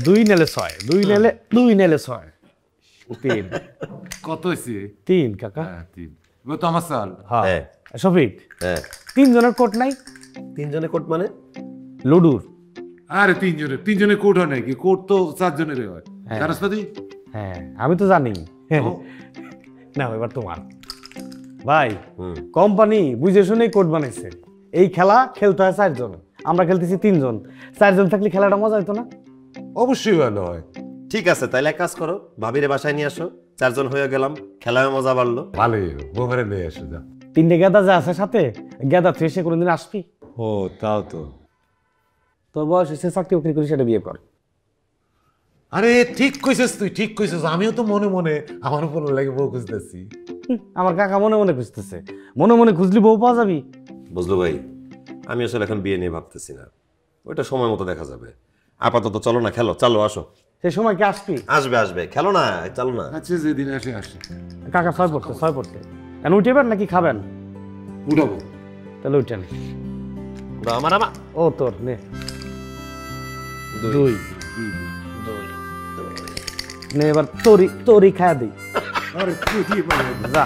2 নেলে 6 2 নেলে 6 3 কত হয়েছে 3 কাকা হ্যাঁ 3 এবার তো আমার সাল হ্যাঁ শফিক হ্যাঁ 3 জনের কোট নাই 3 জনের কোট মানে লুডুর আরে 3 জনের কোট হয় নাকি কোট তো 4 জনের হয় গারসপাতি হ্যাঁ আমি তো জানি না এবার তোমার ভাই কোম্পানি বুঝে শুনেই কোড বানাইছে এই খেলা খেলতে হয় 4 জন আমরা খেলতেছি 3 জন 4 জন থাকলে খেলাটা মজা হতো না অবশ্যই ভালো হয় ঠিক আছে তাইলে এক কাজ করো ভাবিরে বাসায় নিয়ে আসো 4 জন হয়ে গেলাম খেলায় মজা বাড়লো ভালোই বউরে নিয়ে আসো যা 3টে গেদা যা আছে সাথে গেদা তুই এসে কোনোদিন আসবি ও তাও তো তোর বয়স এসে চাকরি বাকরি করে সেটা বিয়ে কর আরে ঠিক কইছিস তুই ঠিক কইছিস আমিও তো মনে মনে আমার উপর লাগে বউ খুঁজতেছি আমার কাকা মনে মনে খুঁজতেছে মনে মনে খুঁজলি বউ পাওয়া যাবি বুঝলো ভাই আমি আসলে এখন বিয়ে নিয়ে ভাবতেছি না ওইটা সময় মতো দেখা যাবে আপাতত চলো না খেলো চলো আসো সে সময় কি আসবি আসবে আসবে খেলো না চলো না আচ্ছা যেদিন আসে আসে কাকা 6 পড়তে এখন উঠেবেন নাকি খাবেন উঠাবো তাহলে উঠেন আমার আমার ও তোর নে 2 নে এবার তোরি খায়া দিই আরে তুই কি বলে যা